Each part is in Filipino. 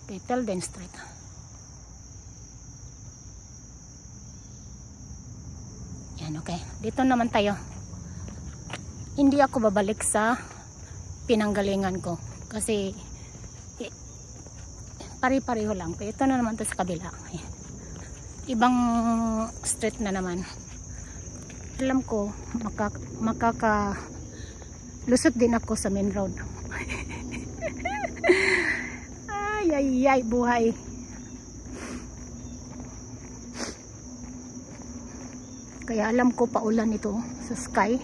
Okay, Tilden Street. Yan, okay. Dito naman tayo. Hindi ako babalik sa pinanggalingan ko. Kasi pare-pareho lang. Ito na naman to sa kabila. Ibang street na naman. Alam ko, lusot din ako sa main road. Ay, buhay. Kaya alam ko paulan ito sa sky.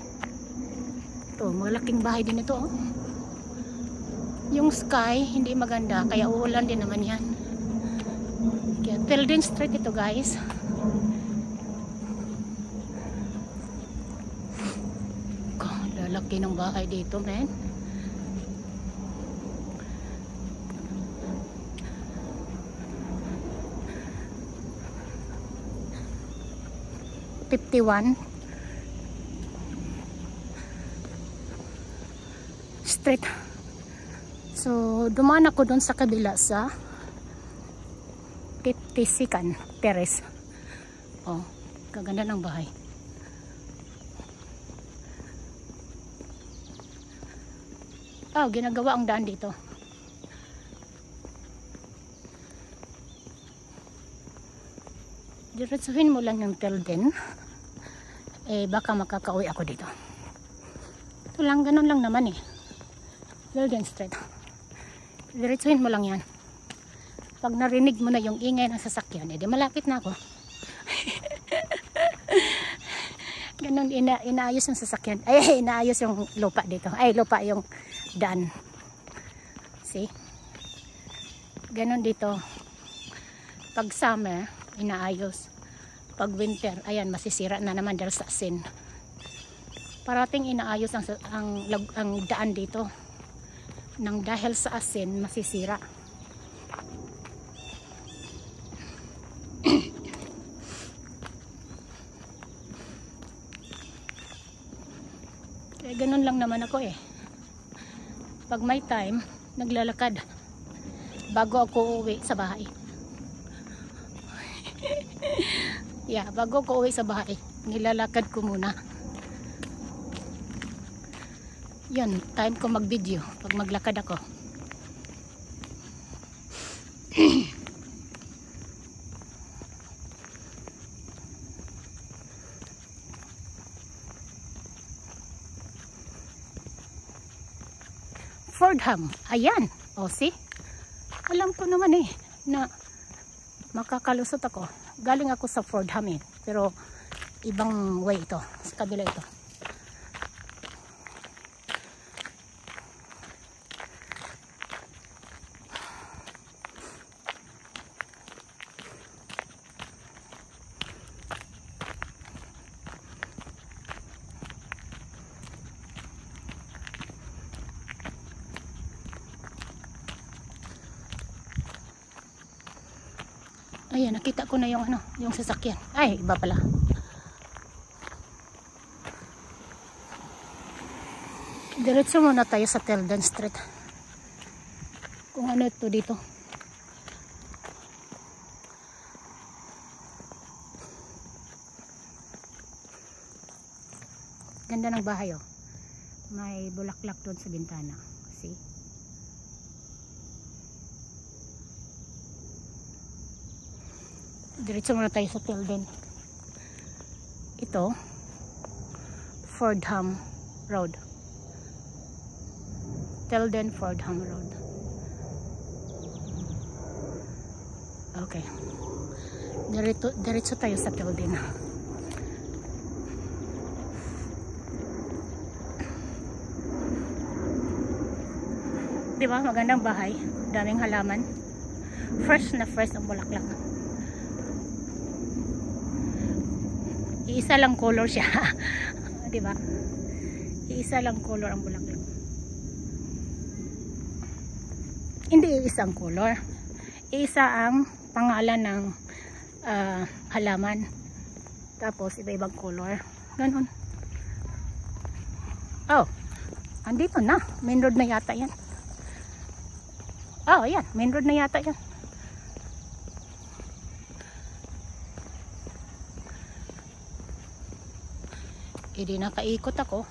Ito, malaking bahay din ito. Yung sky, hindi maganda. Kaya uulan din naman yan. Kaya Tilden Street ito, guys. Lalaki ng bahay dito, man. Street. So, dumaan ako doon sa kabila sa 52nd Terrace. Oh, kaganda ng bahay. Oh, ginagawa ang daan dito. Diretsuhin mo lang yung Tilden. Baka makakauwi ako dito. Ito lang, ganun lang naman Tilden Street. Diretsuhin mo lang yan. Pag narinig mo na yung ingay ng sasakyan, di malapit na ako. Ganun, inaayos yung sasakyan. Inaayos yung lupa dito. Lupa yung daan. See? Ganun dito. Pag summer, inaayos. Pag winter, ayan, masisira na naman dahil sa asin. Parating inaayos ang daan dito. Nang dahil sa asin, masisira. Kaya ganun lang naman ako Pag may time, naglalakad bago ako uuwi sa bahay. Bago ako uwi sa bahay, nilalakad ko muna. Yan, time ko mag-video pag maglakad ako. Fordham, ayan. See? Alam ko naman na makakalusot ako. Galing ako sa Fordham pero ibang way ito, sa kabila ito. Ayan, nakita ko na yung yung sasakyan. Iba pala. Diretso muna tayo sa Tilden Street. Kung ano ito dito. Ganda ng bahay May bulaklak doon sa bintana. See? Diretso muna tayo sa Tilden. Ito, Fordham Road. Tilden Fordham Road. Okay. Diretso tayo sa Tilden. Diba? Magandang bahay. Daming halaman. Fresh na fresh ang bulaklak. Iisa lang color siya. Diba? Iisa lang color ang bulaklak. Hindi isang color. Isa ang pangalan ng halaman. Tapos iba-ibang color. Ganon. Oh, andito na. Main road na yata yan. Oh, ayan. Main road na yata yan. Hindi nakaikot ako.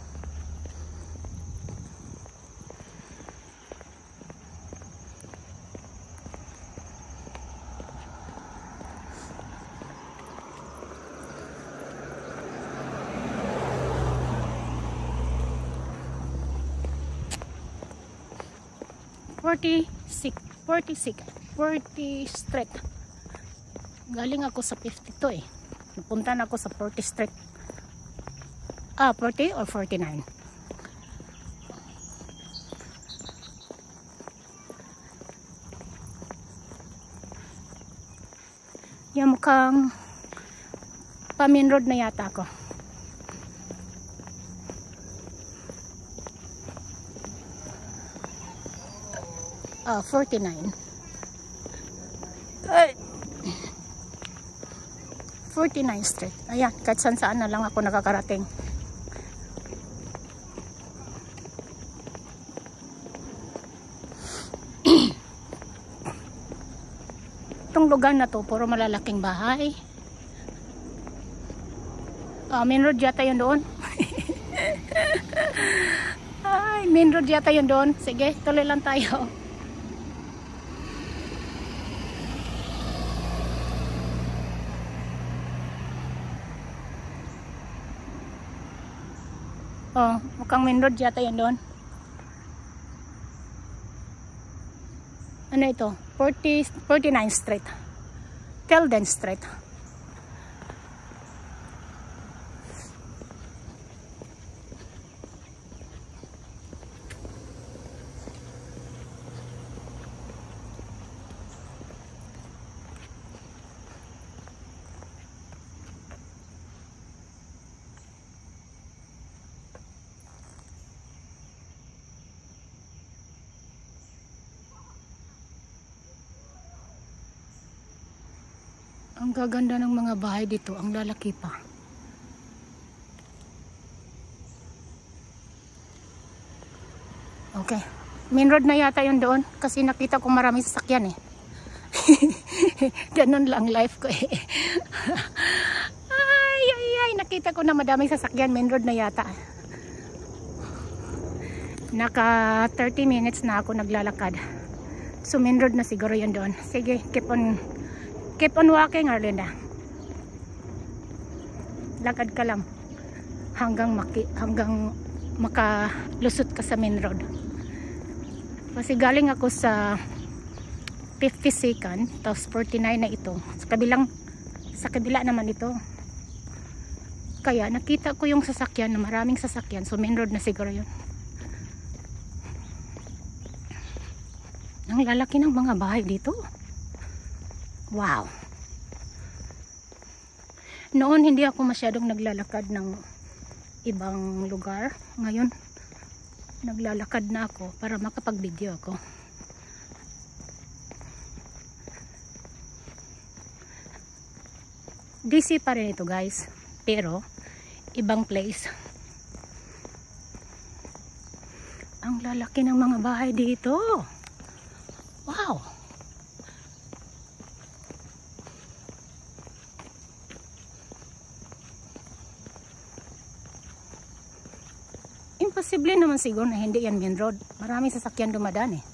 Forty Street. Galing ako sa 52 eh. Napunta na ako sa 40 Street. 40 or 49. Yan, mukhang pa main road na yata ako. Ah, 49. Ay. 49 Street. Ayan, kahit saan na lang ako nakakarating. Itong lugar na to, puro malalaking bahay. Main road yata yun doon. Ay, main road yata yun doon. Sige, tuloy lang tayo. Mukhang main road yata yan doon. Ano ito? 49 Street. Tilden Street. Ang gaganda ng mga bahay dito, ang lalaki pa. Okay. Main road na yata yun doon kasi nakita ko maraming sasakyan eh. Ganun lang life ko eh. Ay, nakita ko na madaming sasakyan. Main road na yata. Naka 30 minutes na ako naglalakad. So main road na siguro yun doon. Sige, keep on walking, Arlinda. Lakad ka lang hanggang makalusot ka sa main road. Kasi galing ako sa 52nd, tapos 49 na ito. Sa kabila naman ito. Kaya nakita ko yung sasakyan, na maraming sasakyan. So main road na siguro yun. Ang lalaki ng mga bahay dito. Wow. Noon hindi ako masyadong naglalakad ng ibang lugar. Ngayon naglalakad na ako para makapag-video ako. DC pa rin ito guys, pero ibang place. Ang lalaki ng mga bahay dito. Wow. Imposible naman siguro na hindi yan main road. Maraming sasakyan dumadaan eh.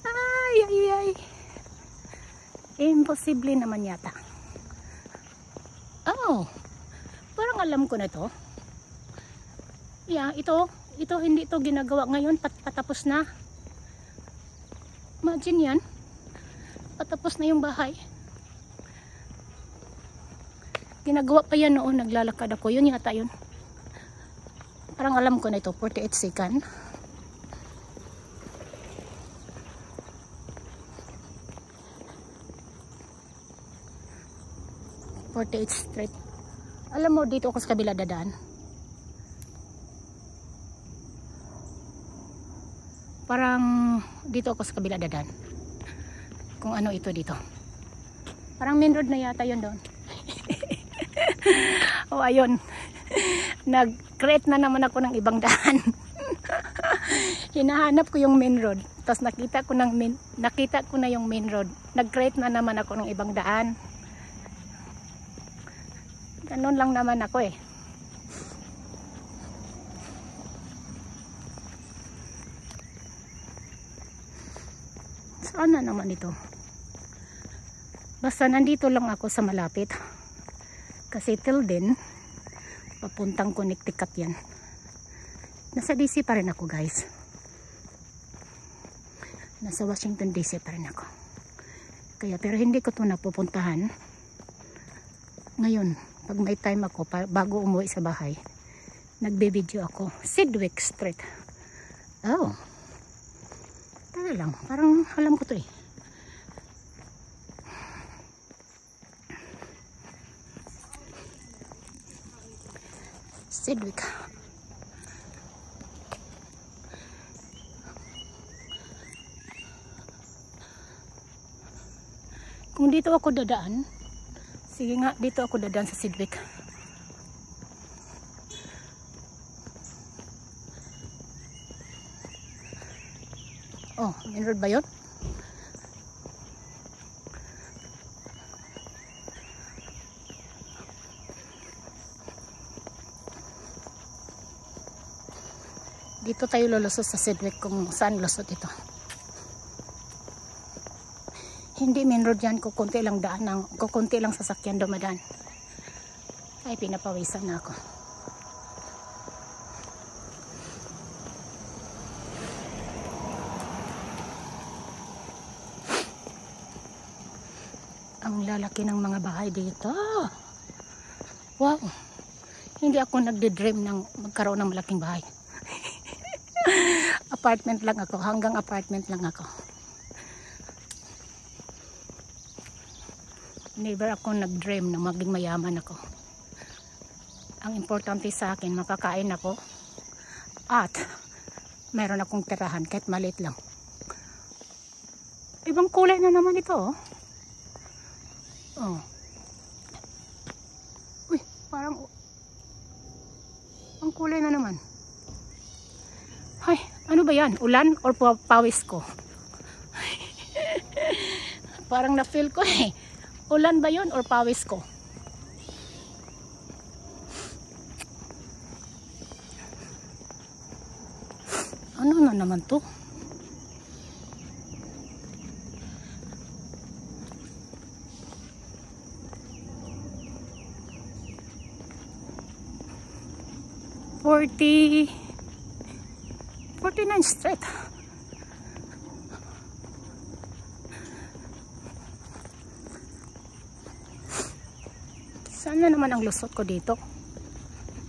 Ay. Imposible naman yata. Oh, parang alam ko na to. Yeah, ito hindi ito ginagawa ngayon. Patapos na. Imagine yan. Patapos na yung bahay. Ginagawa pa yan noon, naglalakad ako. Yun yata yun. Parang alam ko na ito, 48nd. Street. Alam mo, dito ako sa kabila dadaan. Parang dito ako sa kabila dadaan. Kung ano ito dito. Parang main road na yata yun doon. Oh, ayun. Nag-create na naman ako ng ibang daan. Hinahanap ko yung main road. Tapos nakita ko na yung main road. Nag-create na naman ako ng ibang daan. Ganun lang naman ako eh. Saan na naman ito? Basta nandito lang ako sa malapit. Kasi till then, papuntang Connecticut yan. Nasa DC pa rin ako guys. Nasa Washington DC pa rin ako. Kaya pero hindi ko ito napupuntahan. Ngayon, pag may time ako, bago umuwi sa bahay, nagbe-video ako. Sidwick Street. Oh. Tara lang. Parang alam ko ito eh. Sidwick. Kung dito ako dadaan, sige nga, dito ako dadaan sa Sidwick. Oh, main road ba yun? Dito tayo lulusot sa Sidwick kung saan lusot ito. Hindi main road yan, kukunti lang daan, kukunti lang sasakyan dumadaan. Ay, pinapawisan na ako. Ang lalaki ng mga bahay dito. Wow. Hindi ako nagde-dream ng magkaroon ng malaking bahay. Apartment lang ako. Hanggang apartment lang ako. Never ako nag-dream na maging mayaman ako. Ang importante sa akin, makakain ako. At meron akong tirahan kahit maliit lang. Ibang kulay na naman ito oh. Oh. Uy, parang ang kulay na naman. Ay, ano ba yan? Ulan or pawis ko? Parang na-feel ko eh. Ulan ba yun or pawis ko? Ano na naman to? $49 Street. Saan na naman ang lusot ko dito?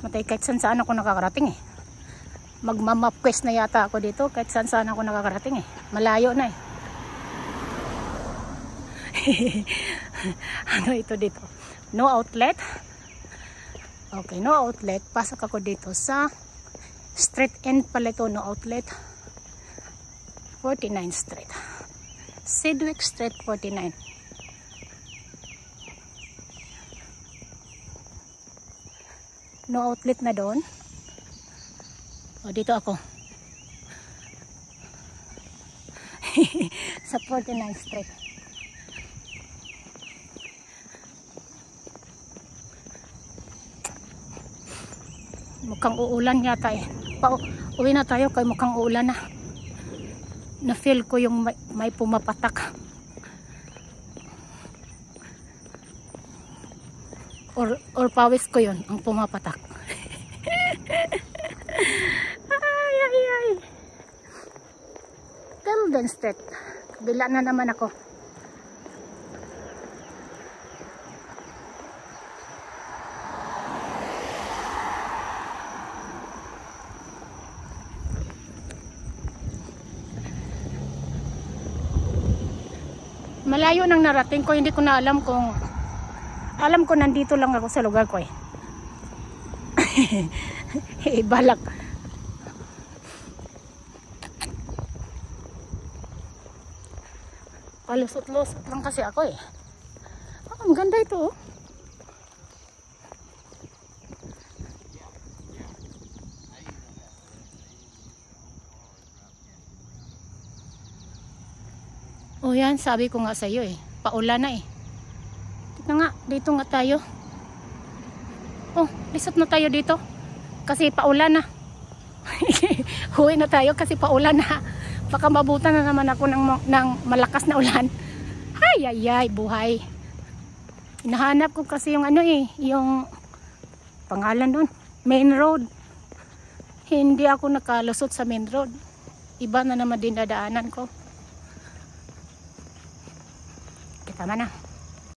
Matay kahit saan ako nakakarating eh. Magmamap quest na yata ako dito kahit saan ako nakakarating eh. Malayo na eh. Ano ito dito? No outlet. Okay, no outlet. Pasok ako dito sa street end pala ito, no outlet. 49 Street. Sidwick Street 49. No outlet na doon. O, dito ako. Sa 49 Street. Mukhang uulan yata eh. Uwi na tayo kay mukhang uulan na. Na-feel ko yung may pumapatak. Or pawis ko yun ang pumapatak. Ay. Golden Street. Kabila na naman ako. Malayo nang narating ko, hindi ko na alam kung ko nandito lang ako sa lugar ko eh. Balak. Palusot-lusot lang kasi ako eh. Oh, ang ganda ito oh. Oh yan, sabi ko nga sa iyo eh. Paulan na eh. Tignan nga, dito nga tayo. Oh, lisot na tayo dito. Kasi paulan na. Huwi na tayo kasi paulan na. Baka mabutan na naman ako ng malakas na ulan. Ay, buhay. Hinahanap ko kasi yung ano yung pangalan doon. Main road. Hindi ako nakalusot sa main road. Iba na naman din dadaanan ko. Kita man na.